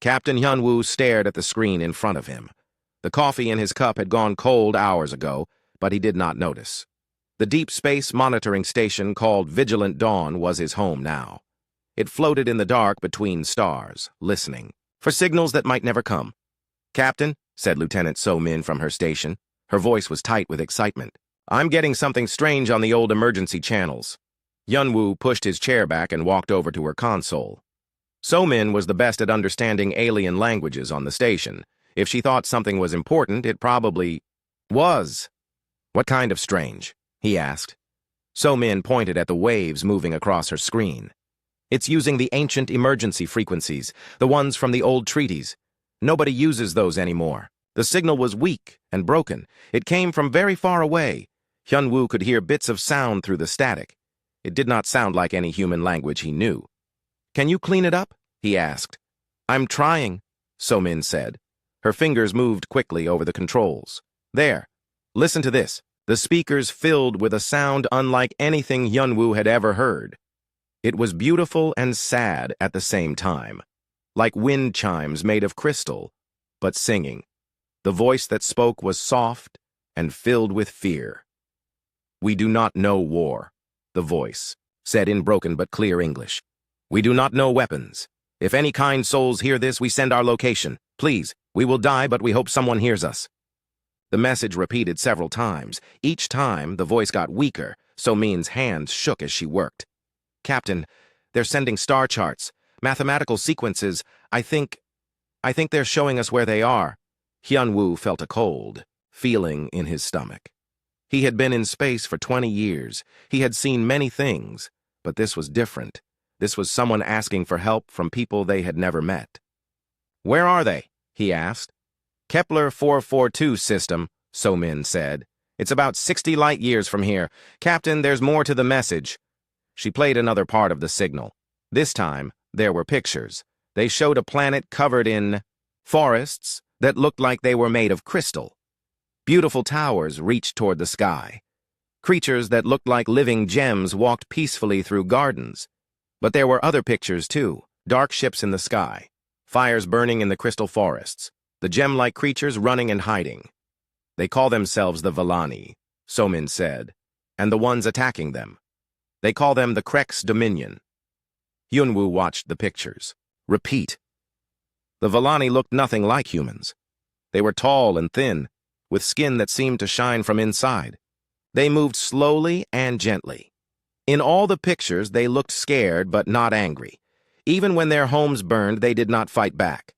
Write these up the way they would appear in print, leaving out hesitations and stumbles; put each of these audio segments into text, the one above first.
Captain Hyunwoo stared at the screen in front of him. The coffee in his cup had gone cold hours ago, but he did not notice. The deep space monitoring station called Vigilant Dawn was his home now. It floated in the dark between stars, listening for signals that might never come. "Captain," said Lieutenant So-min from her station. Her voice was tight with excitement. "I'm getting something strange on the old emergency channels." Hyunwoo pushed his chair back and walked over to her console. So-min was the best at understanding alien languages on the station. If she thought something was important, it probably was. "What kind of strange?" he asked. So-min pointed at the waves moving across her screen. "It's using the ancient emergency frequencies, the ones from the old treaties. Nobody uses those anymore. The signal was weak and broken. It came from very far away. Hyunwoo could hear bits of sound through the static. It did not sound like any human language he knew. "Can you clean it up?" he asked. "I'm trying," So-min said. Her fingers moved quickly over the controls. "There. Listen to this." The speakers filled with a sound unlike anything Hyunwoo had ever heard. It was beautiful and sad at the same time, like wind chimes made of crystal, but singing. The voice that spoke was soft and filled with fear. "We do not know war," the voice said in broken but clear English. "We do not know weapons. If any kind souls hear this, we send our location. Please, we will die, but we hope someone hears us." The message repeated several times. Each time, the voice got weaker, so Min's hands shook as she worked. "Captain, they're sending star charts, mathematical sequences. I think they're showing us where they are." Hyunwoo felt a cold feeling in his stomach. He had been in space for 20 years. He had seen many things, but this was different. This was someone asking for help from people they had never met. "Where are they?" he asked. "Kepler 442 system," So-min said. "It's about 60 light years from here. Captain, there's more to the message." She played another part of the signal. This time, there were pictures. They showed a planet covered in forests that looked like they were made of crystal. Beautiful towers reached toward the sky. Creatures that looked like living gems walked peacefully through gardens. But there were other pictures, too. Dark ships in the sky, fires burning in the crystal forests, the gem-like creatures running and hiding. "They call themselves the Vellani," So-min said, "and the ones attacking them. They call them the Krex Dominion." Hyunwoo watched the pictures. "Repeat." The Vellani looked nothing like humans. They were tall and thin, with skin that seemed to shine from inside. They moved slowly and gently. In all the pictures, they looked scared but not angry. Even when their homes burned, they did not fight back.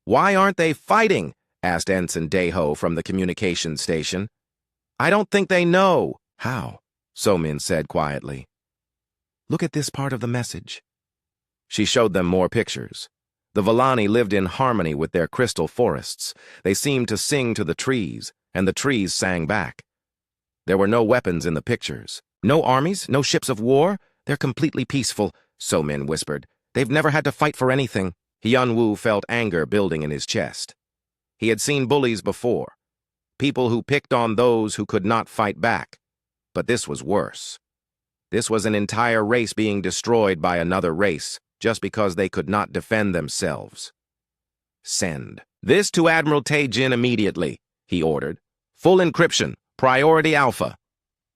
"Why aren't they fighting?" asked Ensign Daeho from the communications station. "I don't think they know." "How?" So-min said quietly. "Look at this part of the message." She showed them more pictures. The Vellani lived in harmony with their crystal forests. They seemed to sing to the trees, and the trees sang back. There were no weapons in the pictures. "No armies, no ships of war. They're completely peaceful," So-min whispered. "They've never had to fight for anything." Hyunwoo felt anger building in his chest. He had seen bullies before, people who picked on those who could not fight back. But this was worse. This was an entire race being destroyed by another race, just because they could not defend themselves. "Send this to Admiral Tae-jin immediately," he ordered. "Full encryption, priority alpha."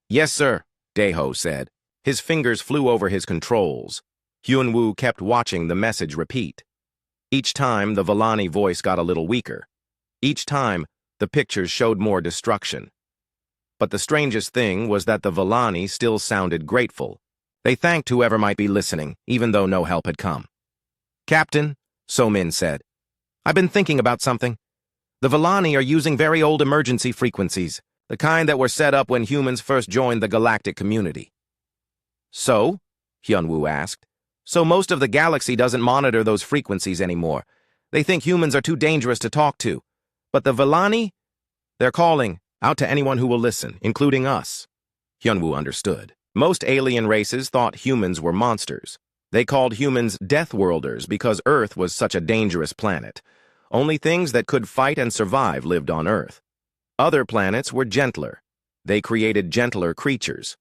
"Yes, sir," Daeho said. His fingers flew over his controls. Hyunwoo kept watching the message repeat. Each time, the Vellani voice got a little weaker. Each time, the pictures showed more destruction. But the strangest thing was that the Vellani still sounded grateful. They thanked whoever might be listening, even though no help had come. "Captain," So-min said, "I've been thinking about something. The Vellani are using very old emergency frequencies, the kind that were set up when humans first joined the galactic community." "So?" Hyunwoo asked. "So most of the galaxy doesn't monitor those frequencies anymore. They think humans are too dangerous to talk to. But the Vellani? They're calling out to anyone who will listen, including us." Hyunwoo understood. Most alien races thought humans were monsters. They called humans Deathworlders because Earth was such a dangerous planet. Only things that could fight and survive lived on Earth. Other planets were gentler. They created gentler creatures.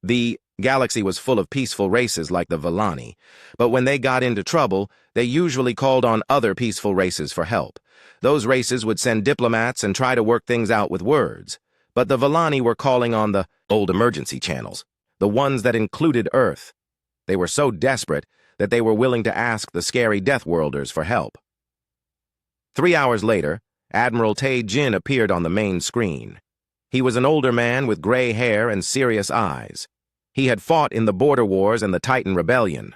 The Galaxy was full of peaceful races like the Villani, but when they got into trouble, they usually called on other peaceful races for help. Those races would send diplomats and try to work things out with words, but the Villani were calling on the old emergency channels, the ones that included Earth. They were so desperate that they were willing to ask the scary Deathworlders for help. 3 hours later, Admiral Tae Jin appeared on the main screen. He was an older man with gray hair and serious eyes. He had fought in the Border Wars and the Titan Rebellion.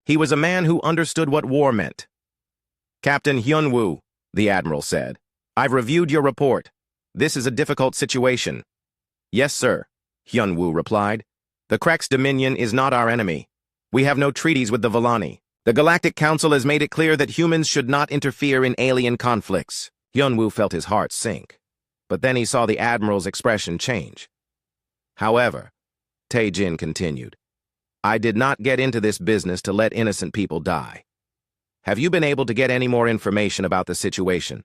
He was a man who understood what war meant. "Captain Hyunwoo," the Admiral said, "I've reviewed your report. This is a difficult situation." "Yes, sir," Hyunwoo replied. "The Krek's Dominion is not our enemy. We have no treaties with the Villani. The Galactic Council has made it clear that humans should not interfere in alien conflicts." Hyunwoo felt his heart sink, but then he saw the Admiral's expression change. "However," Tae-jin continued, "I did not get into this business to let innocent people die. Have you been able to get any more information about the situation?"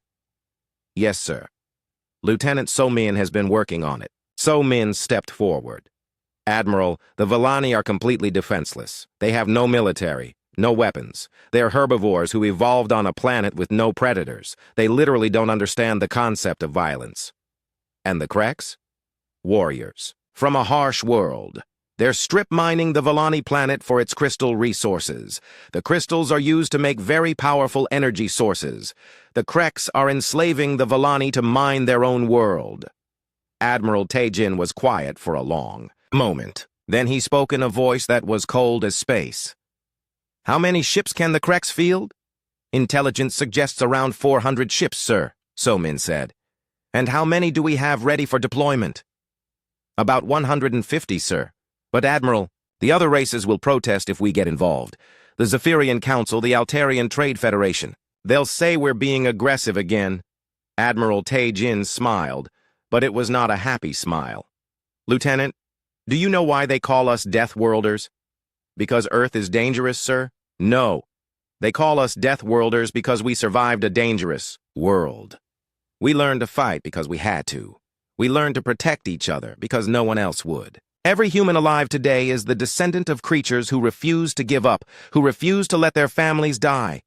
"Yes, sir. Lieutenant So-min has been working on it." So-min stepped forward. "Admiral, the Villani are completely defenseless. They have no military, no weapons. They're herbivores who evolved on a planet with no predators. They literally don't understand the concept of violence." "And the Kreks?" "Warriors. From a harsh world. They're strip-mining the Villani planet for its crystal resources. The crystals are used to make very powerful energy sources. The Kreks are enslaving the Villani to mine their own world." Admiral Tae-jin was quiet for a long moment. Then he spoke in a voice that was cold as space. "How many ships can the Kreks field?" "Intelligence suggests around 400 ships, sir," So-min said. "And how many do we have ready for deployment?" "About 150, sir. But, Admiral, the other races will protest if we get involved. The Zephyrian Council, the Altarian Trade Federation. They'll say we're being aggressive again." Admiral Tae-jin smiled, but it was not a happy smile. "Lieutenant, do you know why they call us Deathworlders? Because Earth is dangerous, sir? No. They call us Deathworlders because we survived a dangerous world. We learned to fight because we had to. We learned to protect each other because no one else would. Every human alive today is the descendant of creatures who refuse to give up, who refuse to let their families die."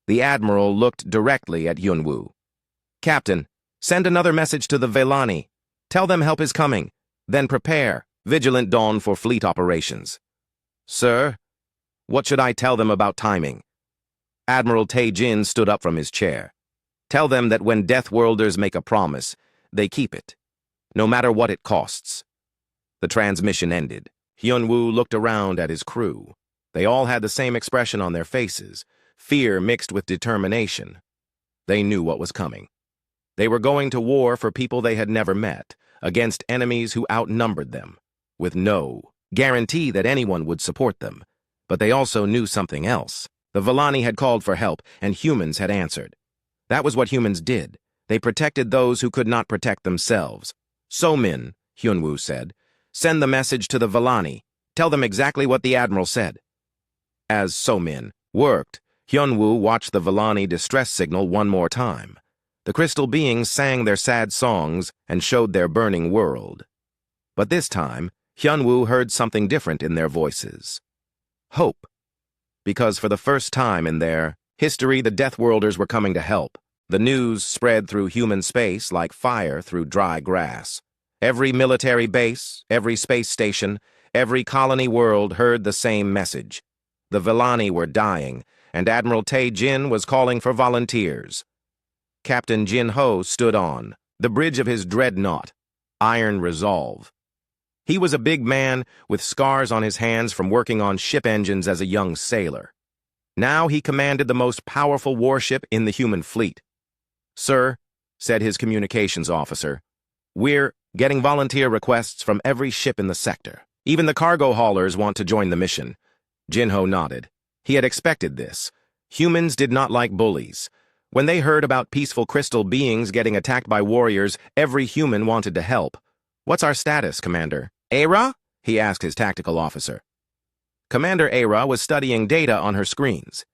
The Admiral looked directly at Hyunwoo. "Captain, send another message to the Villani. Tell them help is coming. Then prepare, Vigilant Dawn, for fleet operations." "Sir, what should I tell them about timing?" Admiral Tae-jin stood up from his chair. "Tell them that when Deathworlders make a promise, they keep it, no matter what it costs." The transmission ended. Hyunwoo looked around at his crew. They all had the same expression on their faces, fear mixed with determination. They knew what was coming. They were going to war for people they had never met, against enemies who outnumbered them, with no guarantee that anyone would support them. But they also knew something else. The Villani had called for help, and humans had answered. That was what humans did. They protected those who could not protect themselves. "So-min," Hyunwoo said, "send the message to the Villani. Tell them exactly what the Admiral said." As So-min worked, Hyunwoo watched the Villani distress signal one more time. The crystal beings sang their sad songs and showed their burning world. But this time, Hyunwoo heard something different in their voices. Hope. Because for the first time in their history, the Deathworlders were coming to help. The news spread through human space like fire through dry grass. Every military base, every space station, every colony world heard the same message. The Villani were dying, and Admiral Tae-jin was calling for volunteers. Captain Jin-ho stood on the bridge of his dreadnought, Iron Resolve. He was a big man with scars on his hands from working on ship engines as a young sailor. Now he commanded the most powerful warship in the human fleet. "Sir," said his communications officer, "we're getting volunteer requests from every ship in the sector. Even the cargo haulers want to join the mission." Jin-ho nodded. He had expected this. Humans did not like bullies. When they heard about peaceful crystal beings getting attacked by warriors, every human wanted to help. "What's our status, Commander?" "Aira?" he asked his tactical officer. Commander Aira was studying data on her screens.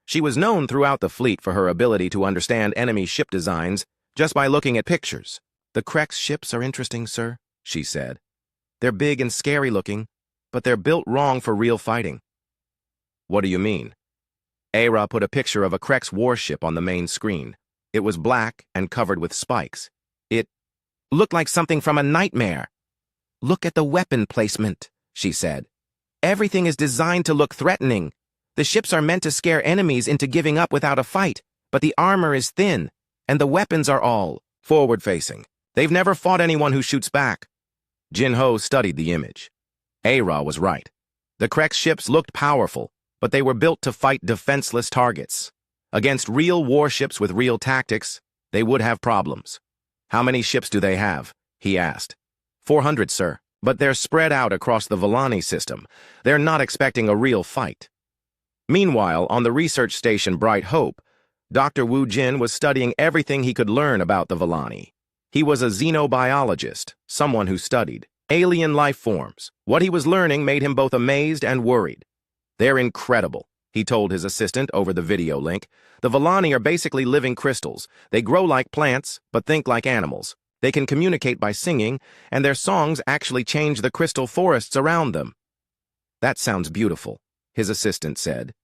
She was known throughout the fleet for her ability to understand enemy ship designs just by looking at pictures. "The Krek's ships are interesting, sir," she said. "They're big and scary looking, but they're built wrong for real fighting. What do you mean? Ara put a picture of a Krex warship on the main screen. It was black and covered with spikes. It looked like something from a nightmare. Look at the weapon placement, she said. Everything is designed to look threatening. The ships are meant to scare enemies into giving up without a fight, but the armor is thin, and the weapons are all forward-facing. They've never fought anyone who shoots back. Jin-Ho studied the image. Ara was right. The Krex ships looked powerful, but they were built to fight defenseless targets. Against real warships with real tactics, they would have problems. How many ships do they have? He asked. 400, sir, but they're spread out across the Villani system. They're not expecting a real fight. Meanwhile, on the research station Bright Hope, Dr. Wu Jin was studying everything he could learn about the Villani. He was a xenobiologist, someone who studied alien life forms. What he was learning made him both amazed and worried. They're incredible, he told his assistant over the video link. The Villani are basically living crystals. They grow like plants, but think like animals. They can communicate by singing, and their songs actually change the crystal forests around them. That sounds beautiful, his assistant said.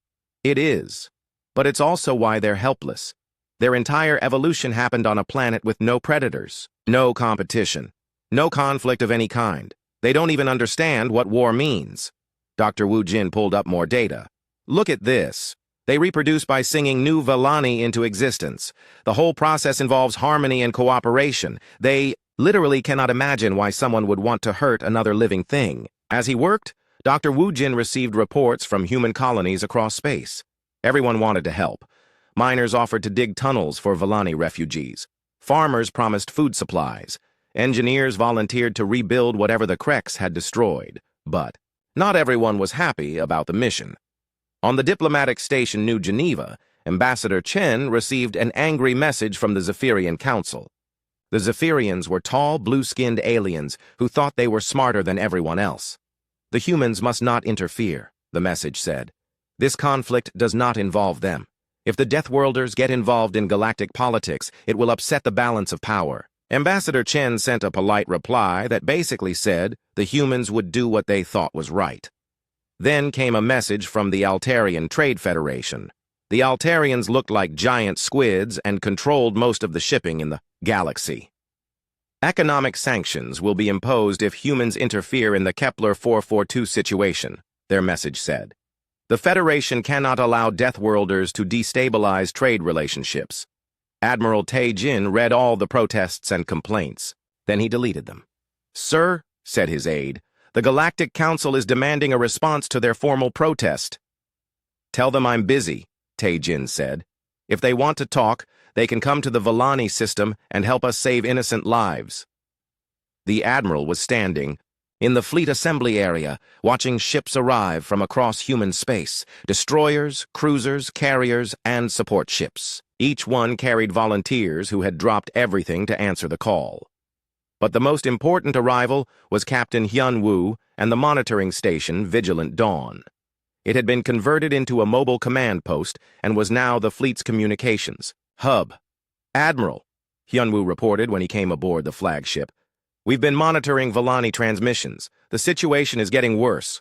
It is, but it's also why they're helpless. Their entire evolution happened on a planet with no predators, no competition, no conflict of any kind. They don't even understand what war means. Dr. Wu Jin pulled up more data. Look at this. They reproduce by singing new Villani into existence. The whole process involves harmony and cooperation. They literally cannot imagine why someone would want to hurt another living thing. As he worked, Dr. Wu Jin received reports from human colonies across space. Everyone wanted to help. Miners offered to dig tunnels for Villani refugees. Farmers promised food supplies. Engineers volunteered to rebuild whatever the Krex had destroyed. But not everyone was happy about the mission. On the diplomatic station New Geneva, Ambassador Chen received an angry message from the Zephyrian Council. The Zephyrians were tall, blue-skinned aliens who thought they were smarter than everyone else. The humans must not interfere, the message said. This conflict does not involve them. If the Deathworlders get involved in galactic politics, it will upset the balance of power. Ambassador Chen sent a polite reply that basically said the humans would do what they thought was right. Then came a message from the Altarian Trade Federation. The Altarians looked like giant squids and controlled most of the shipping in the galaxy. Economic sanctions will be imposed if humans interfere in the Kepler 442 situation, their message said. The Federation cannot allow Deathworlders to destabilize trade relationships. Admiral Tae Jin read all the protests and complaints. Then he deleted them. Sir, said his aide, the Galactic Council is demanding a response to their formal protest. Tell them I'm busy, Tae Jin said. If they want to talk, they can come to the Villani system and help us save innocent lives. The Admiral was standing in the fleet assembly area, watching ships arrive from across human space, destroyers, cruisers, carriers, and support ships. Each one carried volunteers who had dropped everything to answer the call. But the most important arrival was Captain Hyun Woo and the monitoring station Vigilant Dawn. It had been converted into a mobile command post and was now the fleet's communications hub. Admiral, Hyun Woo reported when he came aboard the flagship, we've been monitoring Villani transmissions. The situation is getting worse.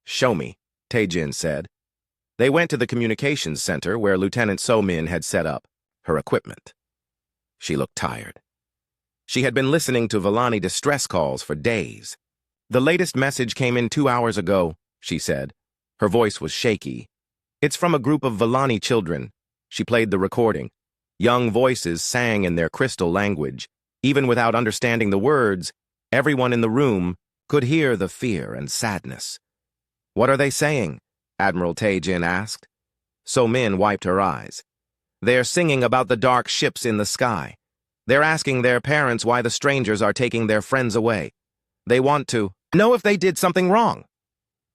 Show me, Tae Jin said. They went to the communications center where Lieutenant So Min had set up her equipment. She looked tired. She had been listening to Villani distress calls for days. The latest message came in 2 hours ago, she said. Her voice was shaky. It's from a group of Villani children. She played the recording. Young voices sang in their crystal language. Even without understanding the words, everyone in the room could hear the fear and sadness. What are they saying? Admiral Tae Jin asked. So Min wiped her eyes. They're singing about the dark ships in the sky. They're asking their parents why the strangers are taking their friends away. They want to know if they did something wrong.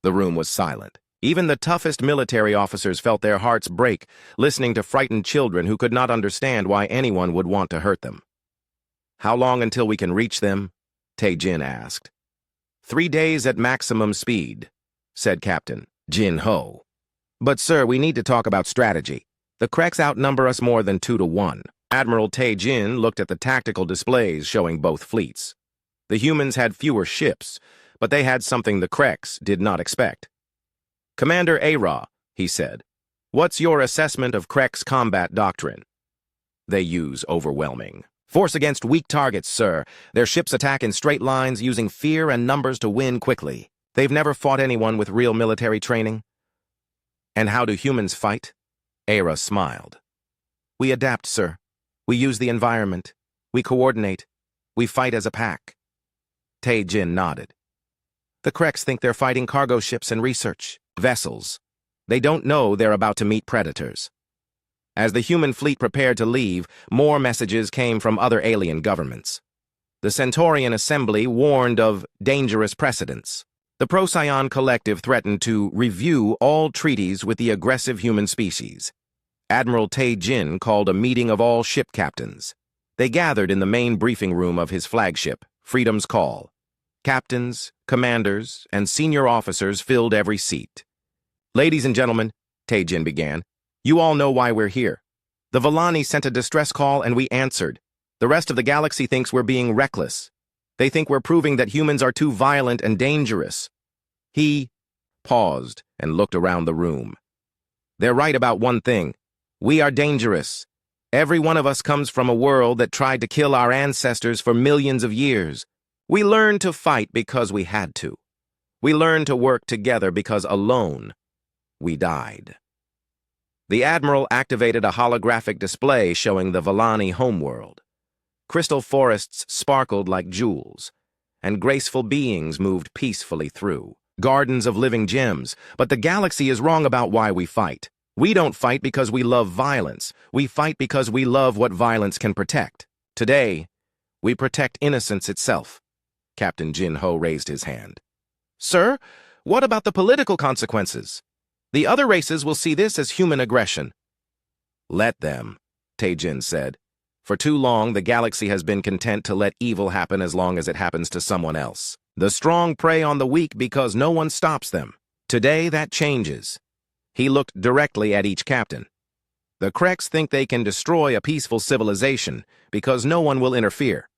The room was silent. Even the toughest military officers felt their hearts break, listening to frightened children who could not understand why anyone would want to hurt them. How long until we can reach them? Tae Jin asked. 3 days at maximum speed, said Captain Jin-Ho. But sir, we need to talk about strategy. The Krex outnumber us more than 2 to 1. Admiral Tae Jin looked at the tactical displays showing both fleets. The humans had fewer ships, but they had something the Kreks did not expect. "Commander Ara," he said, "what's your assessment of Kreks combat doctrine?" "They use overwhelming force against weak targets, sir. Their ships attack in straight lines using fear and numbers to win quickly. They've never fought anyone with real military training." "And how do humans fight?" Ara smiled. "We adapt, sir. We use the environment. We coordinate. We fight as a pack." Tae-Jin nodded. "The Kreks think they're fighting cargo ships and research vessels. They don't know they're about to meet predators." As the human fleet prepared to leave, more messages came from other alien governments. The Centaurian Assembly warned of dangerous precedents. The Procyon Collective threatened to review all treaties with the aggressive human species. Admiral Tae-Jin called a meeting of all ship captains. They gathered in the main briefing room of his flagship, Freedom's Call. Captains, commanders, and senior officers filled every seat. "Ladies and gentlemen," Tae-Jin began, "you all know why we're here. The Villani sent a distress call and we answered. The rest of the galaxy thinks we're being reckless. They think we're proving that humans are too violent and dangerous." He paused and looked around the room. "They're right about one thing. We are dangerous. Every one of us comes from a world that tried to kill our ancestors for millions of years. We learned to fight because we had to. We learned to work together because alone we died." The Admiral activated a holographic display showing the Villani homeworld. Crystal forests sparkled like jewels, and graceful beings moved peacefully through. Gardens of living gems, but the galaxy is wrong about why we fight. We don't fight because we love violence. We fight because we love what violence can protect. Today, we protect innocence itself. Captain Jin-Ho raised his hand. "Sir, what about the political consequences? The other races will see this as human aggression." "Let them," Tae-Jin said. "For too long, the galaxy has been content to let evil happen as long as it happens to someone else. The strong prey on the weak because no one stops them. Today, that changes." He looked directly at each captain. "The Kreks think they can destroy a peaceful civilization because no one will interfere.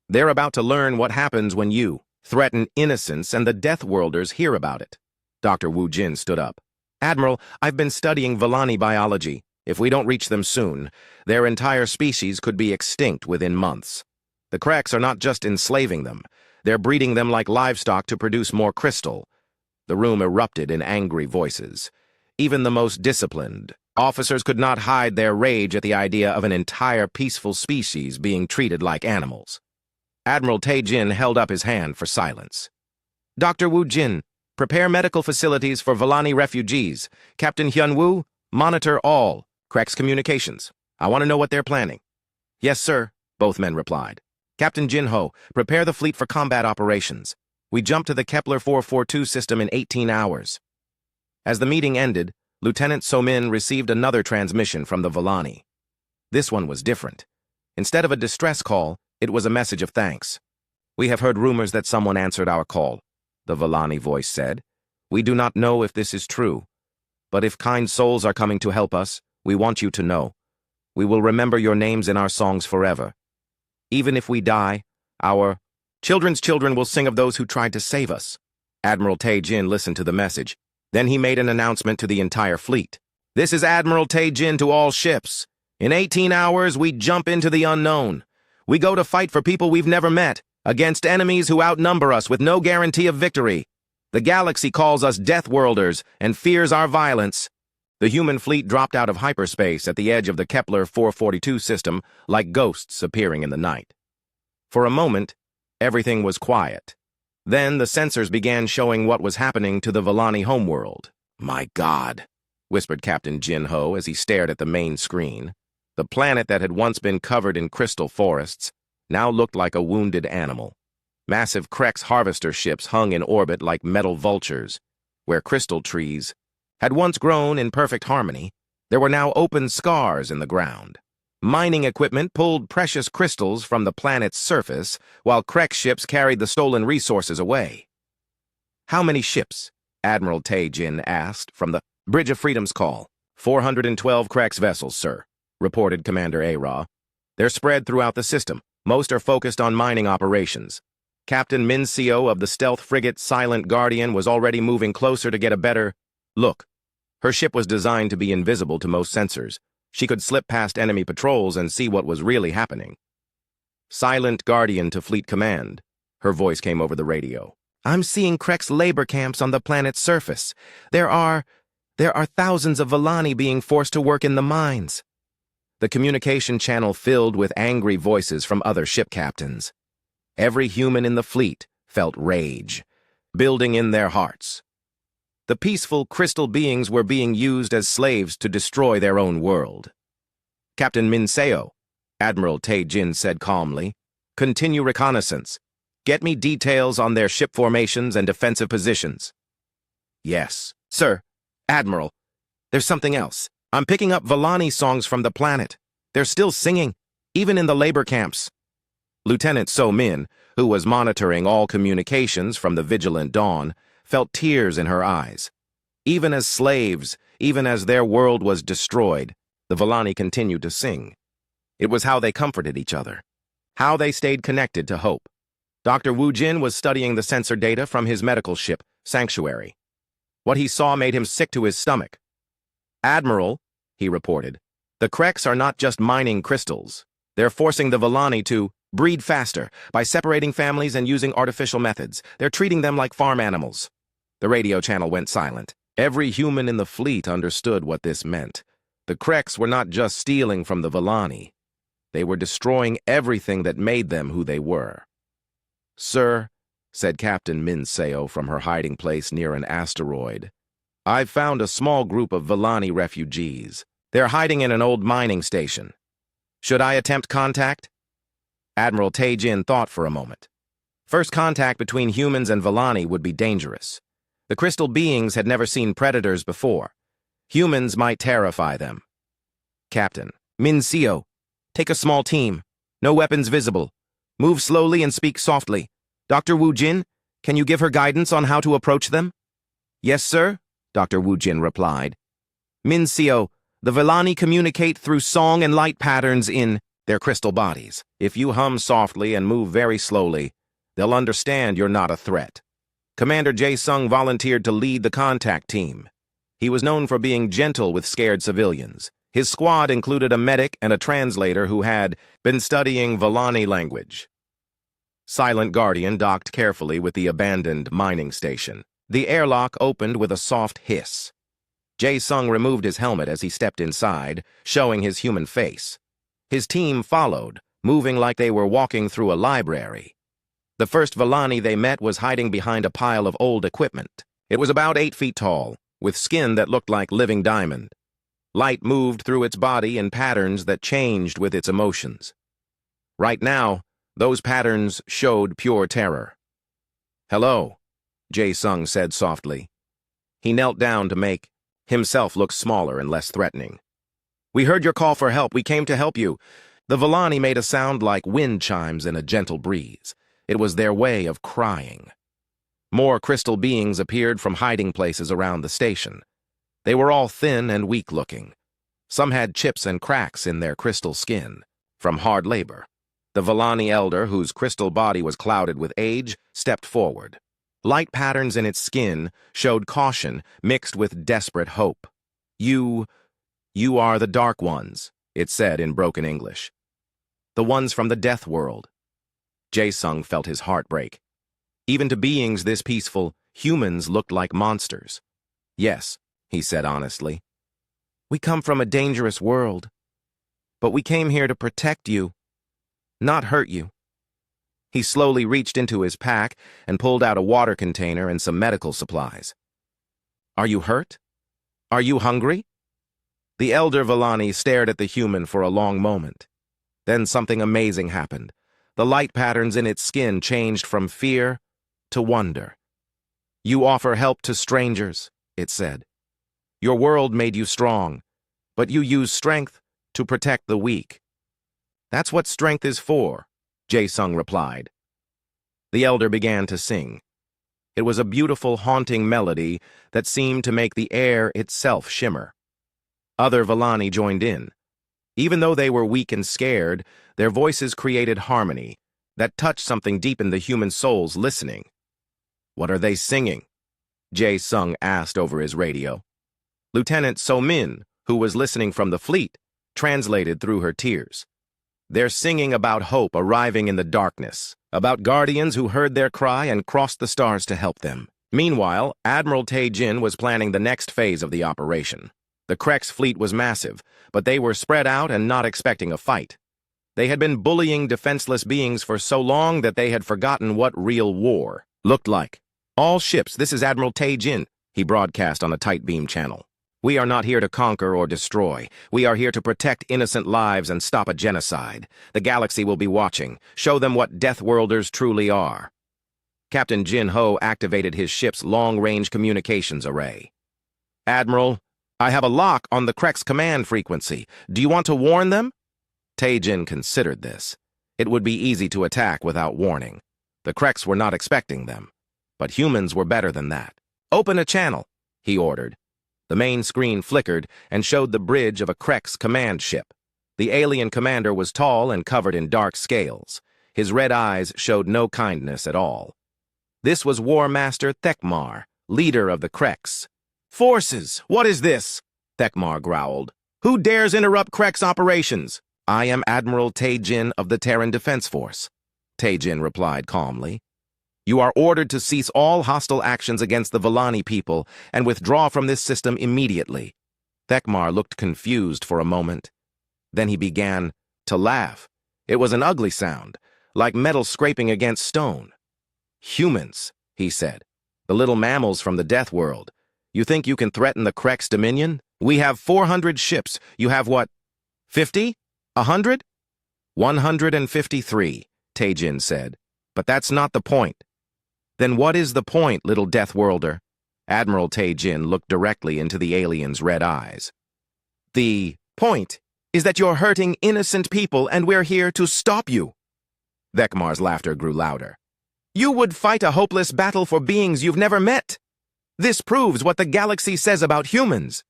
They're about to learn what happens when you threaten innocence and the Deathworlders hear about it." Dr. Wu Jin stood up. "Admiral, I've been studying Villani biology. If we don't reach them soon, their entire species could be extinct within months. The Kreks are not just enslaving them. They're breeding them like livestock to produce more crystal." The room erupted in angry voices. Even the most disciplined officers could not hide their rage at the idea of an entire peaceful species being treated like animals. Admiral Tae-Jin held up his hand for silence. "Dr. Wu Jin, prepare medical facilities for Villani refugees. Captain Hyun-woo, monitor all Kreks communications. I want to know what they're planning." "Yes, sir," both men replied. "Captain Jin-Ho, prepare the fleet for combat operations. We jump to the Kepler 442 system in 18 hours. As the meeting ended, Lieutenant So-min received another transmission from the Villani. This one was different. Instead of a distress call, it was a message of thanks. "We have heard rumors that someone answered our call," the Villani voice said. "We do not know if this is true. But if kind souls are coming to help us, we want you to know. We will remember your names in our songs forever. Even if we die, our children's children will sing of those who tried to save us." Admiral Tae-Jin listened to the message. Then he made an announcement to the entire fleet. "This is Admiral Tae-Jin to all ships. In 18 hours, we jump into the unknown. We go to fight for people we've never met, against enemies who outnumber us with no guarantee of victory. The galaxy calls us Deathworlders and fears our violence." The human fleet dropped out of hyperspace at the edge of the Kepler 442 system like ghosts appearing in the night. For a moment, everything was quiet. Then the sensors began showing what was happening to the Villani homeworld. "My God," whispered Captain Jin-Ho as he stared at the main screen. The planet that had once been covered in crystal forests now looked like a wounded animal. Massive Kreks harvester ships hung in orbit like metal vultures. Where crystal trees had once grown in perfect harmony, there were now open scars in the ground. Mining equipment pulled precious crystals from the planet's surface, while Krek ships carried the stolen resources away. "How many ships?" Admiral Tae-Jin asked from the Bridge of Freedom's call. 412 Kreks vessels, sir," reported Commander Ara. "They're spread throughout the system. Most are focused on mining operations. Captain Mincio of the stealth frigate Silent Guardian was already moving closer to get a better look. Her ship was designed to be invisible to most sensors. She could slip past enemy patrols and see what was really happening. Silent Guardian to Fleet Command. Her voice came over the radio. I'm seeing Krek's labor camps on the planet's surface. There are thousands of Villani being forced to work in the mines. The communication channel filled with angry voices from other ship captains. Every human in the fleet felt rage, building in their hearts. The peaceful crystal beings were being used as slaves to destroy their own world. Captain Minseo, Admiral Tae-jin said calmly, continue reconnaissance. Get me details on their ship formations and defensive positions. Yes, sir. Admiral, there's something else. I'm picking up Villani songs from the planet. They're still singing, even in the labor camps. Lieutenant So-min, who was monitoring all communications from the Vigilant Dawn, felt tears in her eyes. Even as slaves, even as their world was destroyed, the Villani continued to sing. It was how they comforted each other, how they stayed connected to hope. Dr. Wu Jin was studying the sensor data from his medical ship, Sanctuary. What he saw made him sick to his stomach. Admiral, he reported, the Kreks are not just mining crystals. They're forcing the Villani to breed faster by separating families and using artificial methods. They're treating them like farm animals. The radio channel went silent. Every human in the fleet understood what this meant. The Kreks were not just stealing from the Villani. They were destroying everything that made them who they were. Sir, said Captain Minseo from her hiding place near an asteroid, I've found a small group of Villani refugees. They're hiding in an old mining station. Should I attempt contact? Admiral Tae-jin thought for a moment. First contact between humans and Villani would be dangerous. The crystal beings had never seen predators before. Humans might terrify them. Captain, Minseo, take a small team. No weapons visible. Move slowly and speak softly. Dr. Wu Jin, can you give her guidance on how to approach them? Yes, sir, Dr. Wu Jin replied. Minseo, the Villani communicate through song and light patterns in their crystal bodies. If you hum softly and move very slowly, they'll understand you're not a threat. Commander Jae-sung volunteered to lead the contact team. He was known for being gentle with scared civilians. His squad included a medic and a translator who had been studying Villani language. Silent Guardian docked carefully with the abandoned mining station. The airlock opened with a soft hiss. Jae-sung removed his helmet as he stepped inside, showing his human face. His team followed, moving like they were walking through a library. The first Villani they met was hiding behind a pile of old equipment. It was about 8 feet tall, with skin that looked like living diamond. Light moved through its body in patterns that changed with its emotions. Right now, those patterns showed pure terror. Hello, Jae-sung said softly. He knelt down to make himself look smaller and less threatening. We heard your call for help. We came to help you. The Villani made a sound like wind chimes in a gentle breeze. It was their way of crying. More crystal beings appeared from hiding places around the station. They were all thin and weak-looking. Some had chips and cracks in their crystal skin, from hard labor. The Villani elder, whose crystal body was clouded with age, stepped forward. Light patterns in its skin showed caution mixed with desperate hope. You are the Dark Ones, it said in broken English. The ones from the Death World. Jae-sung felt his heart break. Even to beings this peaceful, humans looked like monsters. Yes, he said honestly. We come from a dangerous world, but we came here to protect you, not hurt you. He slowly reached into his pack and pulled out a water container and some medical supplies. Are you hurt? Are you hungry? The elder Villani stared at the human for a long moment. Then something amazing happened. The light patterns in its skin changed from fear to wonder. You offer help to strangers, it said. Your world made you strong, but you use strength to protect the weak. That's what strength is for, Jae-sung replied. The elder began to sing. It was a beautiful, haunting melody that seemed to make the air itself shimmer. Other Villani joined in. Even though they were weak and scared, their voices created harmony. that touched something deep in the human souls listening. "What are they singing?" Jae-sung asked over his radio. Lieutenant So-min, who was listening from the fleet, translated through her tears. "They're singing about hope arriving in the darkness, about guardians who heard their cry and crossed the stars to help them." Meanwhile, Admiral Tae-jin was planning the next phase of the operation. The Krek's fleet was massive, but they were spread out and not expecting a fight. They had been bullying defenseless beings for so long that they had forgotten what real war looked like. "All ships, this is Admiral Tae-jin," he broadcast on a tight beam channel. "We are not here to conquer or destroy. We are here to protect innocent lives and stop a genocide. The galaxy will be watching. Show them what Deathworlders truly are." Captain Jin-ho activated his ship's long-range communications array. "Admiral, I have a lock on the Krek's command frequency. Do you want to warn them?" Tae-jin considered this. It would be easy to attack without warning. The Kreks were not expecting them. But humans were better than that. "Open a channel," he ordered. The main screen flickered and showed the bridge of a Krek's command ship. The alien commander was tall and covered in dark scales. His red eyes showed no kindness at all. This was War Master Thekmar, leader of the Kreks. "Forces, what is this?" Thekmar growled. "Who dares interrupt Krek's operations?" "I am Admiral Tae-jin of the Terran Defense Force," Tae-jin replied calmly. "You are ordered to cease all hostile actions against the Villani people and withdraw from this system immediately." Thekmar looked confused for a moment. Then he began to laugh. It was an ugly sound, like metal scraping against stone. "Humans," he said, "the little mammals from the Death World. You think you can threaten the Krek's dominion? We have 400 ships. You have what, 50? 100? 153, Tae-jin said. "But that's not the point." "Then what is the point, little Deathworlder?" Admiral Tae-jin looked directly into the alien's red eyes. "The point is that you're hurting innocent people and we're here to stop you." Thekmar's laughter grew louder. "You would fight a hopeless battle for beings you've never met. This proves what the galaxy says about humans.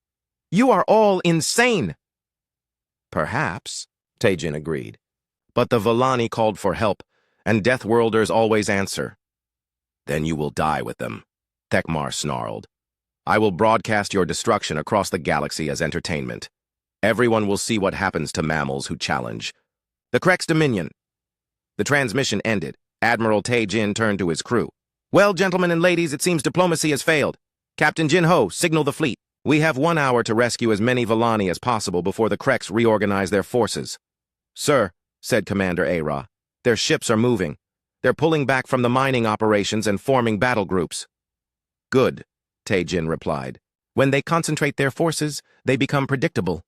You are all insane." "Perhaps," Tae-jin agreed. "But the Villani called for help, and Deathworlders always answer." "Then you will die with them," Thekmar snarled. "I will broadcast your destruction across the galaxy as entertainment. Everyone will see what happens to mammals who challenge. The Krek's dominion." The transmission ended. Admiral Tae-jin turned to his crew. "Well, gentlemen and ladies, it seems diplomacy has failed. Captain Jin-ho, signal the fleet. We have 1 hour to rescue as many Villani as possible before the Kreks reorganize their forces." "Sir," said Commander Ara, "their ships are moving. They're pulling back from the mining operations and forming battle groups." "Good," Tae-jin replied. "When they concentrate their forces, they become predictable.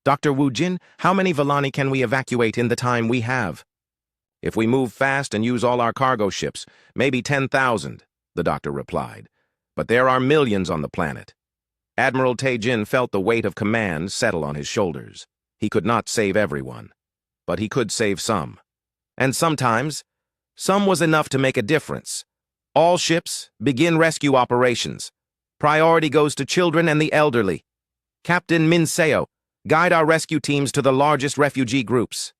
Dr. Woo-jin, how many Villani can we evacuate in the time we have?" "If we move fast and use all our cargo ships, maybe 10,000, the doctor replied. "But there are millions on the planet." Admiral Tae-jin felt the weight of command settle on his shoulders. He could not save everyone, but he could save some. And sometimes, some was enough to make a difference. "All ships, begin rescue operations. Priority goes to children and the elderly. Captain Min Seo, guide our rescue teams to the largest refugee groups."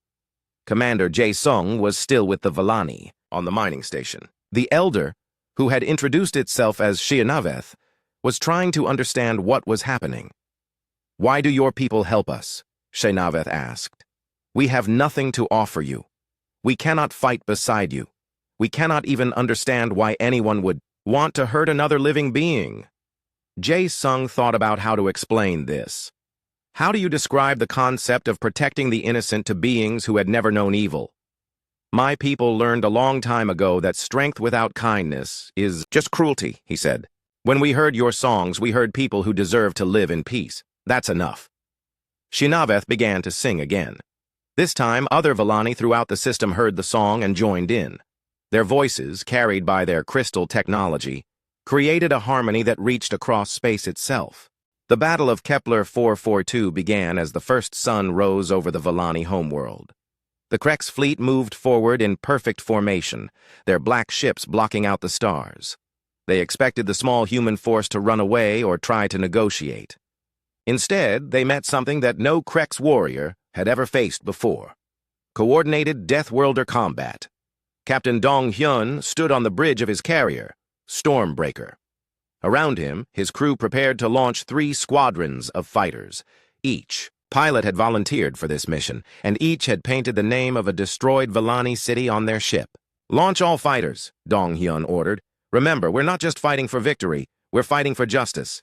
Commander Jae-sung was still with the Villani on the mining station. The elder, who had introduced itself as Shianaveth, was trying to understand what was happening. "Why do your people help us?" Shianaveth asked. "We have nothing to offer you. We cannot fight beside you. We cannot even understand why anyone would want to hurt another living being." Jae-sung thought about how to explain this. "How do you describe the concept of protecting the innocent to beings who had never known evil?" "My people learned a long time ago that strength without kindness is just cruelty," he said. "When we heard your songs, we heard people who deserve to live in peace. That's enough." Shinaveth began to sing again. This time, other Villani throughout the system heard the song and joined in. Their voices, carried by their crystal technology, created a harmony that reached across space itself. The Battle of Kepler 442 began as the first sun rose over the Villani homeworld. The Krek's fleet moved forward in perfect formation, their black ships blocking out the stars. They expected the small human force to run away or try to negotiate. Instead, they met something that no Krek's warrior had ever faced before: coordinated Deathworlder combat. Captain Dong Hyun stood on the bridge of his carrier, Stormbreaker. Around him, his crew prepared to launch 3 squadrons of fighters. Each pilot had volunteered for this mission, and each had painted the name of a destroyed Villani city on their ship. "Launch all fighters," Dong Hyun ordered. "Remember, we're not just fighting for victory, we're fighting for justice."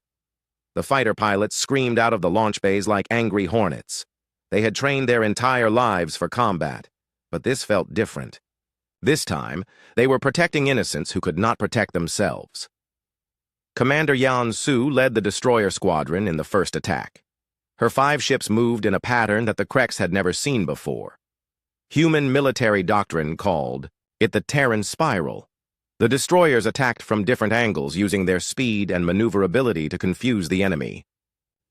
The fighter pilots screamed out of the launch bays like angry hornets. They had trained their entire lives for combat, but this felt different. This time, they were protecting innocents who could not protect themselves. Commander Yan Su led the destroyer squadron in the first attack. Her 5 ships moved in a pattern that the Kreks had never seen before. Human military doctrine called it the Terran Spiral. The destroyers attacked from different angles using their speed and maneuverability to confuse the enemy.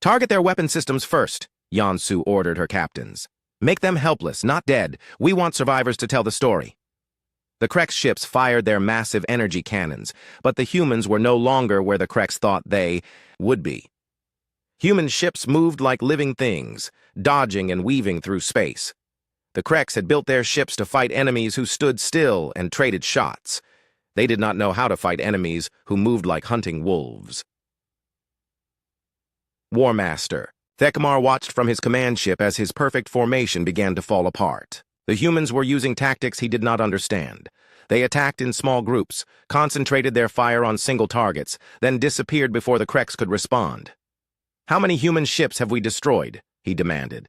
"Target their weapon systems first," Yan Su ordered her captains. "Make them helpless, not dead. We want survivors to tell the story." The Kreks ships fired their massive energy cannons, but the humans were no longer where the Kreks thought they would be. Human ships moved like living things, dodging and weaving through space. The Kreks had built their ships to fight enemies who stood still and traded shots. They did not know how to fight enemies who moved like hunting wolves. War Master Thekmar watched from his command ship as his perfect formation began to fall apart. The humans were using tactics he did not understand. They attacked in small groups, concentrated their fire on single targets, then disappeared before the Kreks could respond. "How many human ships have we destroyed?" he demanded.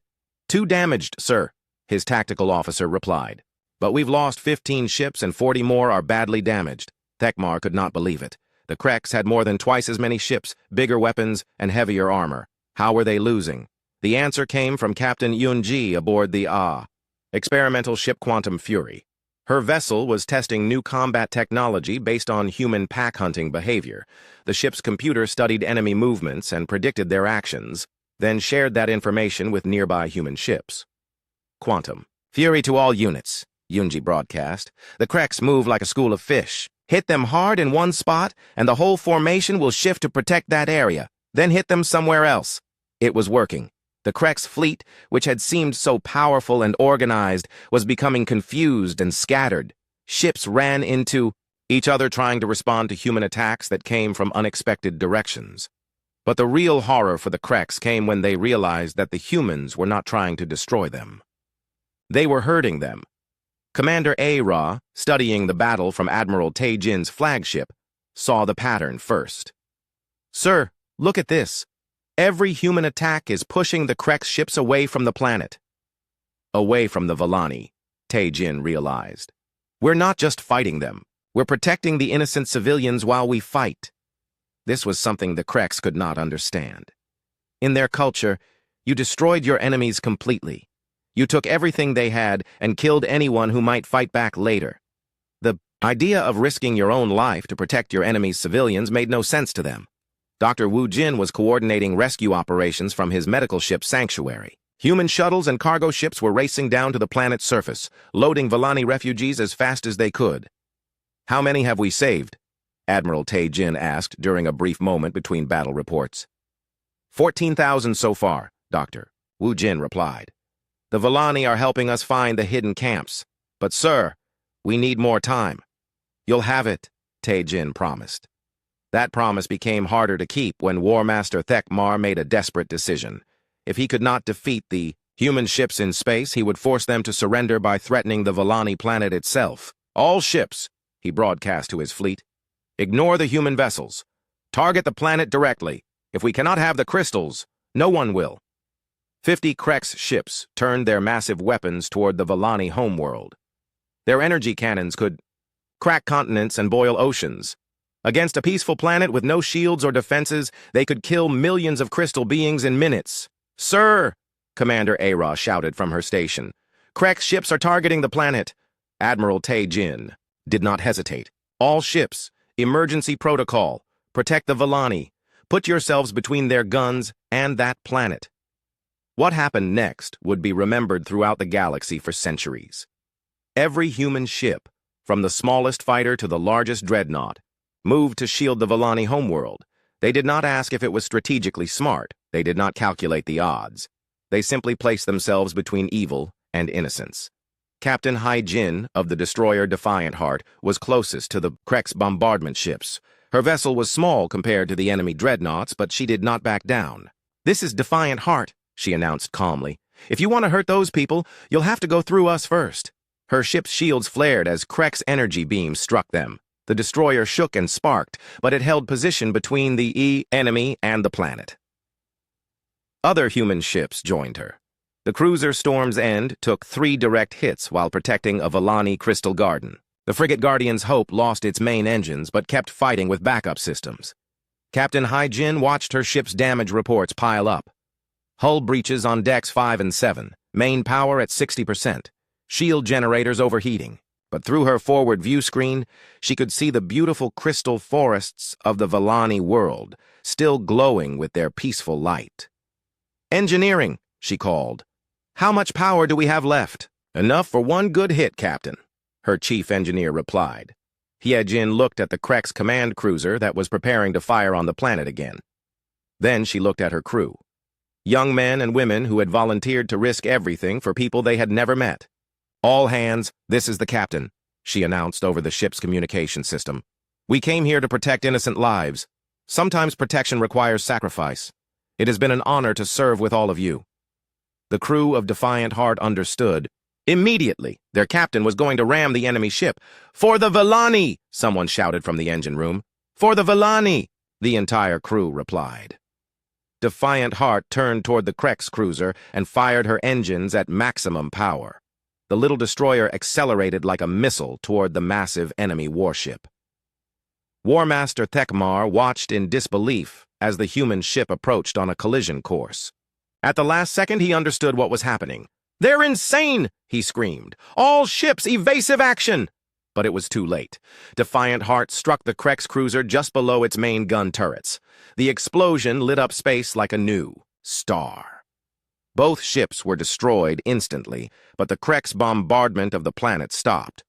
"2 damaged, sir," his tactical officer replied. "But we've lost 15 ships and 40 more are badly damaged." Thekmar could not believe it. The Kreks had more than twice as many ships, bigger weapons, and heavier armor. How were they losing? The answer came from Captain Yunji aboard the experimental ship Quantum Fury. Her vessel was testing new combat technology based on human pack-hunting behavior. The ship's computer studied enemy movements and predicted their actions, then shared that information with nearby human ships. "Quantum Fury to all units," Yunji broadcast. "The Kreks move like a school of fish. Hit them hard in one spot, and the whole formation will shift to protect that area. Then hit them somewhere else." It was working. The Kreks fleet, which had seemed so powerful and organized, was becoming confused and scattered. Ships ran into each other trying to respond to human attacks that came from unexpected directions. But the real horror for the Kreks came when they realized that the humans were not trying to destroy them. They were hurting them. Commander A-Ra, studying the battle from Admiral Tae-jin's flagship, saw the pattern first. "Sir, look at this. Every human attack is pushing the Kreks ships away from the planet." Away from the Villani, Tae-jin realized. "We're not just fighting them. We're protecting the innocent civilians while we fight." This was something the Kreks could not understand. In their culture, you destroyed your enemies completely. You took everything they had and killed anyone who might fight back later. The idea of risking your own life to protect your enemy's civilians made no sense to them. Dr. Wu Jin was coordinating rescue operations from his medical ship Sanctuary. Human shuttles and cargo ships were racing down to the planet's surface, loading Villani refugees as fast as they could. "How many have we saved?" Admiral Tae-jin asked during a brief moment between battle reports. 14,000 so far, Dr. Wu Jin replied. "The Villani are helping us find the hidden camps. But, sir, we need more time." "You'll have it," Tae-jin promised. That promise became harder to keep when War Master Thekmar made a desperate decision. If he could not defeat the human ships in space, he would force them to surrender by threatening the Villani planet itself. "All ships," he broadcast to his fleet, "ignore the human vessels. Target the planet directly. If we cannot have the crystals, no one will." 50 Kreks ships turned their massive weapons toward the Villani homeworld. Their energy cannons could crack continents and boil oceans. Against a peaceful planet with no shields or defenses, they could kill millions of crystal beings in minutes. "Sir!" Commander A-Ra shouted from her station. "Kreks ships are targeting the planet." Admiral Tae-jin did not hesitate. "All ships, emergency protocol. Protect the Villani. Put yourselves between their guns and that planet." What happened next would be remembered throughout the galaxy for centuries. Every human ship, from the smallest fighter to the largest dreadnought, moved to shield the Villani homeworld. They did not ask if it was strategically smart. They did not calculate the odds. They simply placed themselves between evil and innocence. Captain Hai Jin of the destroyer Defiant Heart was closest to the Krek's bombardment ships. Her vessel was small compared to the enemy dreadnoughts, but she did not back down. "This is Defiant Heart," she announced calmly. "If you want to hurt those people, you'll have to go through us first." Her ship's shields flared as Krek's energy beams struck them. The destroyer shook and sparked, but it held position between the enemy and the planet. Other human ships joined her. The cruiser Storm's End took 3 direct hits while protecting a Vellani crystal garden. The frigate Guardian's Hope lost its main engines but kept fighting with backup systems. Captain Hai Jin watched her ship's damage reports pile up. Hull breaches on decks 5 and 7, main power at 60%, shield generators overheating. But through her forward view screen, she could see the beautiful crystal forests of the Vellani world, still glowing with their peaceful light. "Engineering," she called. "How much power do we have left?" "Enough for one good hit, Captain," her chief engineer replied. Jin looked at the Krek's command cruiser that was preparing to fire on the planet again. Then she looked at her crew. Young men and women who had volunteered to risk everything for people they had never met. "All hands, this is the captain," she announced over the ship's communication system. "We came here to protect innocent lives. Sometimes protection requires sacrifice. It has been an honor to serve with all of you." The crew of Defiant Heart understood. Immediately, their captain was going to ram the enemy ship. "For the Vellani!" someone shouted from the engine room. "For the Vellani!" the entire crew replied. Defiant Heart turned toward the Krek's cruiser and fired her engines at maximum power. The little destroyer accelerated like a missile toward the massive enemy warship. War Master Thekmar watched in disbelief as the human ship approached on a collision course. At the last second, he understood what was happening. "They're insane!" he screamed. "All ships, evasive action!" But it was too late. Defiant Heart struck the Krek's cruiser just below its main gun turrets. The explosion lit up space like a new star. Both ships were destroyed instantly, but the Krek's bombardment of the planet stopped.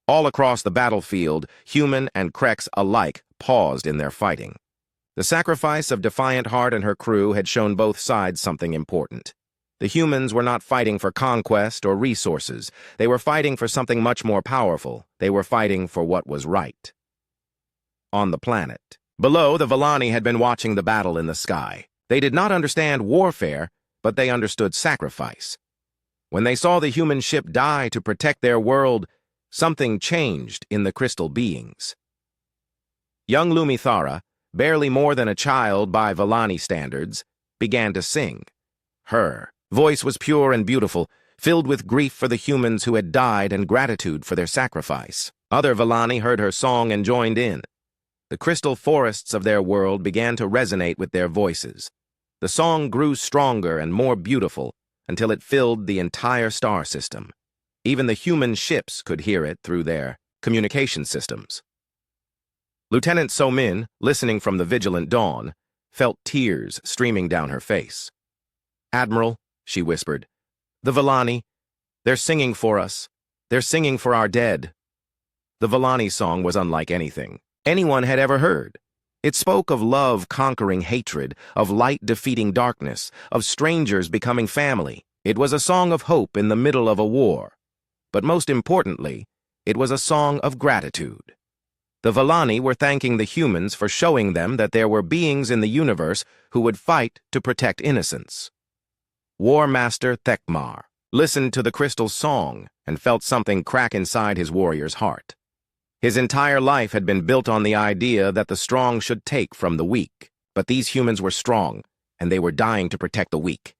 All across the battlefield, human and Krek's alike paused in their fighting. The sacrifice of Defiant Heart and her crew had shown both sides something important. The humans were not fighting for conquest or resources. They were fighting for something much more powerful. They were fighting for what was right. On the planet. Below, the Vellani had been watching the battle in the sky. They did not understand warfare, but they understood sacrifice. When they saw the human ship die to protect their world, something changed in the crystal beings. Young Lumithara, barely more than a child by Vellani standards, began to sing. Her voice was pure and beautiful, filled with grief for the humans who had died and gratitude for their sacrifice. Other Vellani heard her song and joined in. The crystal forests of their world began to resonate with their voices. The song grew stronger and more beautiful until it filled the entire star system. Even the human ships could hear it through their communication systems. Lieutenant So-min, listening from the vigilant dawn, felt tears streaming down her face. "Admiral," she whispered, "the Vellani, they're singing for us. They're singing for our dead." The Vellani song was unlike anything anyone had ever heard. It spoke of love conquering hatred, of light defeating darkness, of strangers becoming family. It was a song of hope in the middle of a war. But most importantly, it was a song of gratitude. The Vellani were thanking the humans for showing them that there were beings in the universe who would fight to protect innocence. War Master Thekmar listened to the crystal song and felt something crack inside his warrior's heart. His entire life had been built on the idea that the strong should take from the weak. But these humans were strong, and they were dying to protect the weak.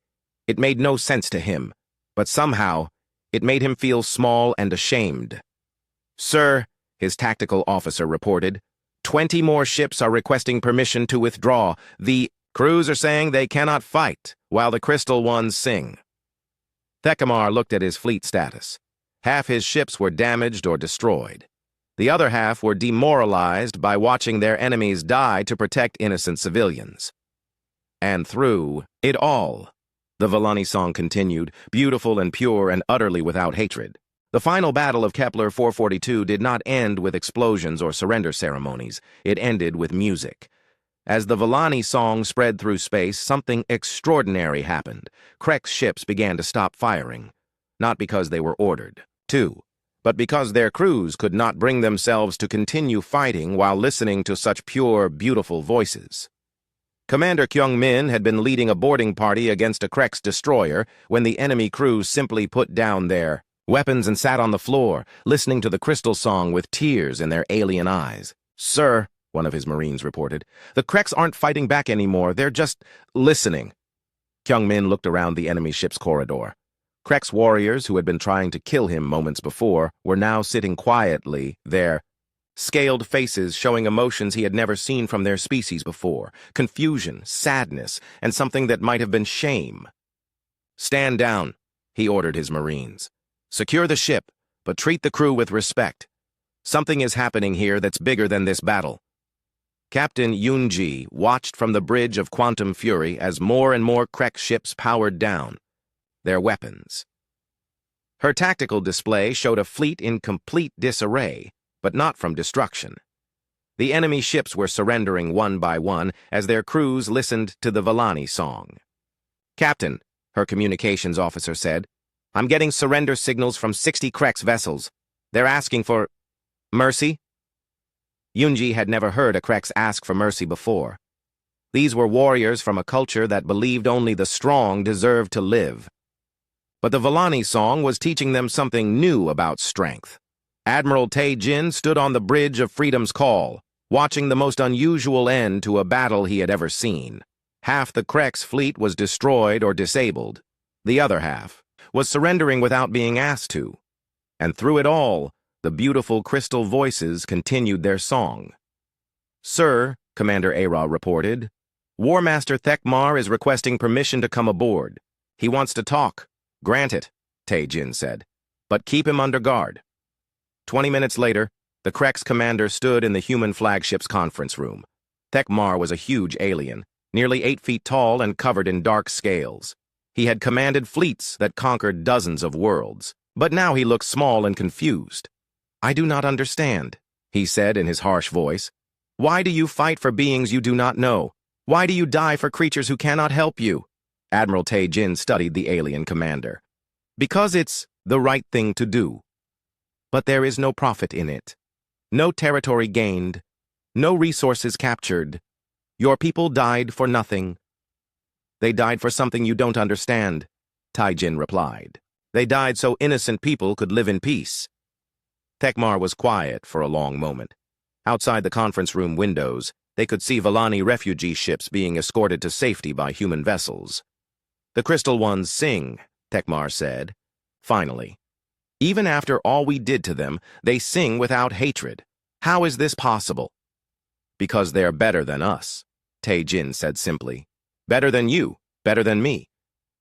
It made no sense to him, but somehow it made him feel small and ashamed. "Sir," his tactical officer reported, 20 more ships are requesting permission to withdraw. The crews are saying they cannot fight, while the crystal ones sing." Thekmar looked at his fleet status. Half his ships were damaged or destroyed. The other half were demoralized by watching their enemies die to protect innocent civilians. And through it all, the Vellani song continued, beautiful and pure and utterly without hatred. The final battle of Kepler 442 did not end with explosions or surrender ceremonies. It ended with music. As the Vellani song spread through space, something extraordinary happened. Krek's ships began to stop firing, not because they were ordered, too, but because their crews could not bring themselves to continue fighting while listening to such pure, beautiful voices. Commander Kyung-min had been leading a boarding party against a Krex destroyer when the enemy crews simply put down their weapons and sat on the floor, listening to the crystal song with tears in their alien eyes. "Sir," one of his Marines reported, "the Krex aren't fighting back anymore, they're just listening." Kyung-min looked around the enemy ship's corridor. Krex warriors who had been trying to kill him moments before were now sitting quietly, their scaled faces showing emotions he had never seen from their species before: confusion, sadness, and something that might have been shame. "Stand down," he ordered his Marines. "Secure the ship, but treat the crew with respect. Something is happening here that's bigger than this battle." Captain Yoon-ji watched from the bridge of Quantum Fury as more and more Krex ships powered down their weapons. Her tactical display showed a fleet in complete disarray, but not from destruction. The enemy ships were surrendering one by one as their crews listened to the Villani song. "Captain," her communications officer said, "I'm getting surrender signals from 60 Krex vessels. They're asking for mercy." Yoon-ji had never heard a Krex ask for mercy before. These were warriors from a culture that believed only the strong deserved to live. But the Villani song was teaching them something new about strength. Admiral Tae-jin stood on the bridge of Freedom's Call, watching the most unusual end to a battle he had ever seen. Half the Krex fleet was destroyed or disabled. The other half was surrendering without being asked to. And through it all, the beautiful crystal voices continued their song. "Sir," Commander Ara reported, "War Master Thekmar is requesting permission to come aboard. He wants to talk." "Grant it," Tae-jin said, "but keep him under guard." 20 minutes later, the Krex commander stood in the human flagship's conference room. Thekmar was a huge alien, nearly 8 feet tall and covered in dark scales. He had commanded fleets that conquered dozens of worlds, but now he looked small and confused. "I do not understand," he said in his harsh voice. "Why do you fight for beings you do not know? Why do you die for creatures who cannot help you?" Admiral Tae-jin studied the alien commander. "Because it's the right thing to do. But there is no profit in it. No territory gained. No resources captured. Your people died for nothing." "They died for something you don't understand," Tae-jin replied. "They died so innocent people could live in peace." Thekmar was quiet for a long moment. Outside the conference room windows, they could see Villani refugee ships being escorted to safety by human vessels. "The Crystal Ones sing," Thekmar said. "Finally. Even after all we did to them, they sing without hatred. How is this possible?" "Because they're better than us," Tae-jin said simply. "Better than you, better than me.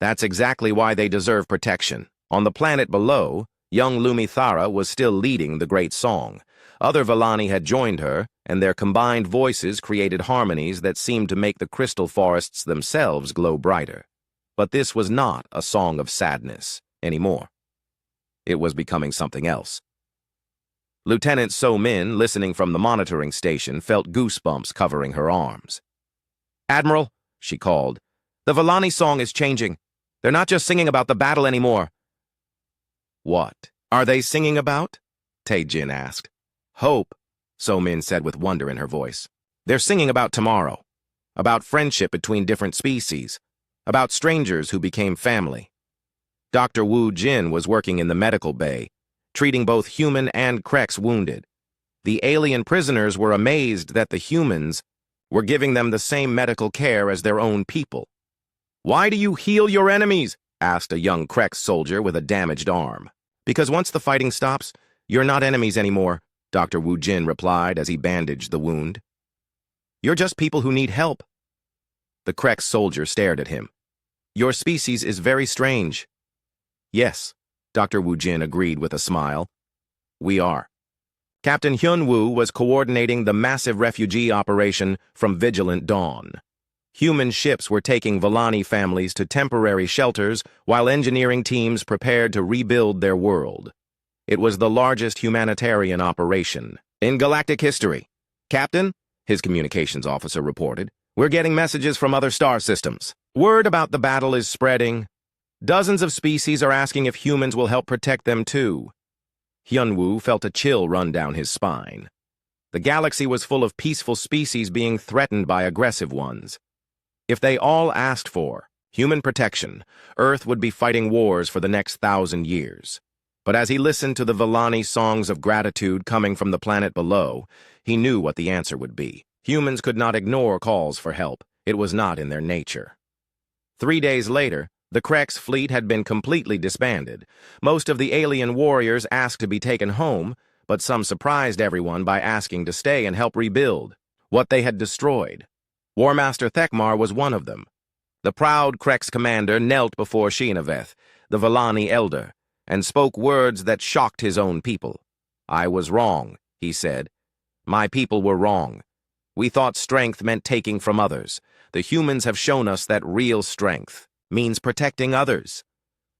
That's exactly why they deserve protection." On the planet below, young Lumithara was still leading the great song. Other Villani had joined her, and their combined voices created harmonies that seemed to make the crystal forests themselves glow brighter. But this was not a song of sadness anymore. It was becoming something else. Lieutenant So-min, listening from the monitoring station, felt goosebumps covering her arms. "Admiral," she called, "the Villani song is changing. They're not just singing about the battle anymore." "What are they singing about?" Tae-jin asked. "Hope," So-min said with wonder in her voice. "They're singing about tomorrow, about friendship between different species, about strangers who became family." Dr. Woo Jin was working in the medical bay, treating both human and Krex wounded. The alien prisoners were amazed that the humans were giving them the same medical care as their own people. "Why do you heal your enemies?" asked a young Krex soldier with a damaged arm. "Because once the fighting stops, you're not enemies anymore," Dr. Woo Jin replied as he bandaged the wound. "You're just people who need help." The Krex soldier stared at him. "Your species is very strange." "Yes," Dr. Woo Jin agreed with a smile. "We are." Captain Hyun-woo was coordinating the massive refugee operation from Vigilant Dawn. Human ships were taking Villani families to temporary shelters while engineering teams prepared to rebuild their world. It was the largest humanitarian operation in galactic history. "Captain," his communications officer reported, "we're getting messages from other star systems. Word about the battle is spreading. Dozens of species are asking if humans will help protect them too." Hyunwoo felt a chill run down his spine. The galaxy was full of peaceful species being threatened by aggressive ones. If they all asked for human protection, Earth would be fighting wars for the next 1,000 years. But as he listened to the Villani songs of gratitude coming from the planet below, he knew what the answer would be. Humans could not ignore calls for help. It was not in their nature. 3 days later, the Krex fleet had been completely disbanded. Most of the alien warriors asked to be taken home, but some surprised everyone by asking to stay and help rebuild what they had destroyed. War Master Thekmar was one of them. The proud Krex commander knelt before Shinaveth, the Villani elder, and spoke words that shocked his own people. "I was wrong," he said. "My people were wrong. We thought strength meant taking from others. The humans have shown us that real strength means protecting others."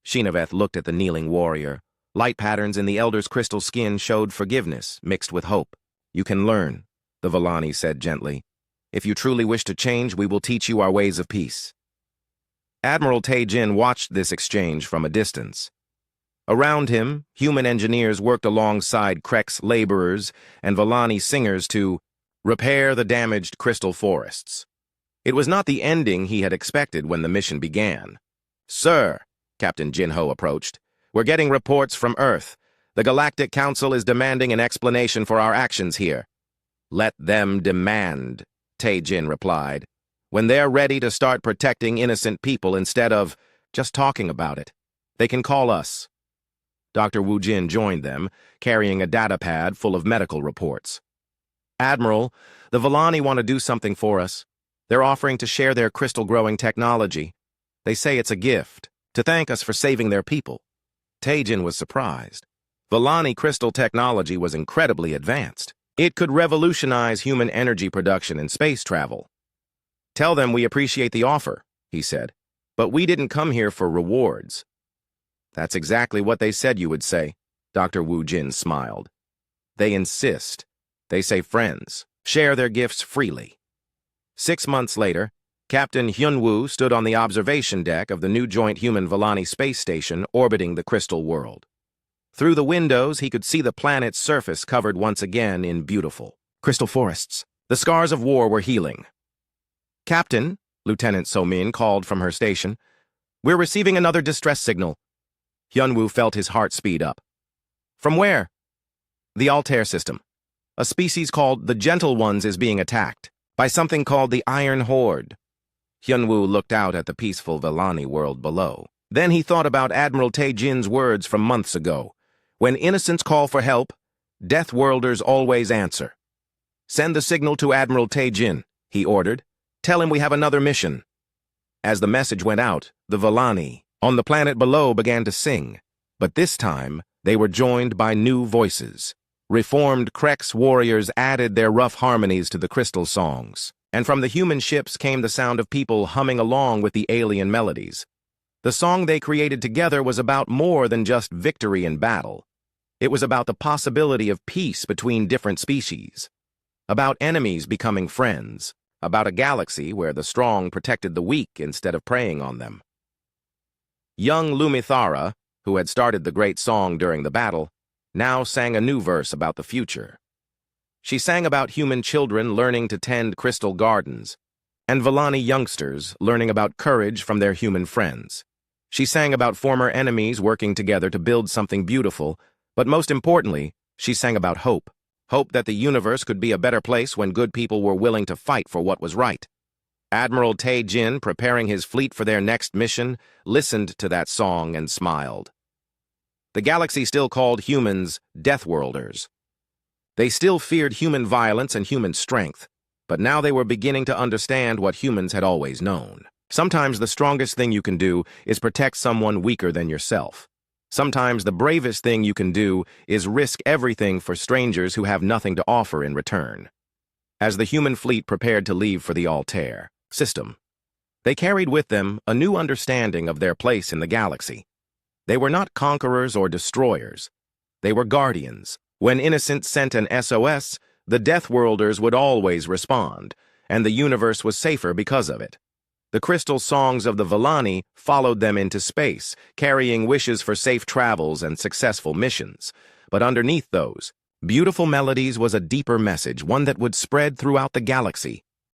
Shinaveth looked at the kneeling warrior. Light patterns in the elder's crystal skin showed forgiveness mixed with hope. "You can learn," the Villani said gently. "If you truly wish to change, we will teach you our ways of peace." Admiral Tae-jin watched this exchange from a distance. Around him, human engineers worked alongside Krex laborers and Villani singers to repair the damaged crystal forests. It was not the ending he had expected when the mission began. "Sir," Captain Jinho approached, "we're getting reports from Earth. The Galactic Council is demanding an explanation for our actions here." "Let them demand," Tae-jin replied. "When they're ready to start protecting innocent people instead of just talking about it, they can call us." Dr. Wu Jin joined them, carrying a data pad full of medical reports. "Admiral, the Villani want to do something for us. They're offering to share their crystal-growing technology. They say it's a gift, to thank us for saving their people." Tae-jin was surprised. Villani crystal technology was incredibly advanced. It could revolutionize human energy production and space travel. "Tell them we appreciate the offer," he said, "but we didn't come here for rewards." "That's exactly what they said you would say," Dr. Wu Jin smiled. "They insist. They say friends share their gifts freely." 6 months later, Captain Hyunwoo stood on the observation deck of the new joint human-Villani space station orbiting the crystal world. Through the windows, he could see the planet's surface covered once again in beautiful crystal forests. The scars of war were healing. "Captain," Lieutenant So-min called from her station, "we're receiving another distress signal." Hyunwoo felt his heart speed up. "From where?" "The Altair system. A species called the Gentle Ones is being attacked by something called the Iron Horde." Hyunwoo looked out at the peaceful Villani world below. Then he thought about Admiral Tae-jin's words from months ago. "When innocents call for help, Deathworlders always answer." "Send the signal to Admiral Tae-jin," he ordered. "Tell him we have another mission." As the message went out, the Villani on the planet below began to sing, but this time they were joined by new voices. Reformed Krex warriors added their rough harmonies to the crystal songs, and from the human ships came the sound of people humming along with the alien melodies. The song they created together was about more than just victory in battle. It was about the possibility of peace between different species, about enemies becoming friends, about a galaxy where the strong protected the weak instead of preying on them. Young Lumithara, who had started the great song during the battle, now sang a new verse about the future. She sang about human children learning to tend crystal gardens, and Villani youngsters learning about courage from their human friends. She sang about former enemies working together to build something beautiful, but most importantly, she sang about hope. Hope that the universe could be a better place when good people were willing to fight for what was right. Admiral Tae-jin, preparing his fleet for their next mission, listened to that song and smiled. The galaxy still called humans Deathworlders. They still feared human violence and human strength, but now they were beginning to understand what humans had always known. Sometimes the strongest thing you can do is protect someone weaker than yourself. Sometimes the bravest thing you can do is risk everything for strangers who have nothing to offer in return. As the human fleet prepared to leave for the Altair system, they carried with them a new understanding of their place in the galaxy. They were not conquerors or destroyers. They were guardians. When innocents sent an SOS, the Deathworlders would always respond, and the universe was safer because of it. The crystal songs of the Villani followed them into space, carrying wishes for safe travels and successful missions. But underneath those beautiful melodies was a deeper message, one that would spread throughout the galaxy.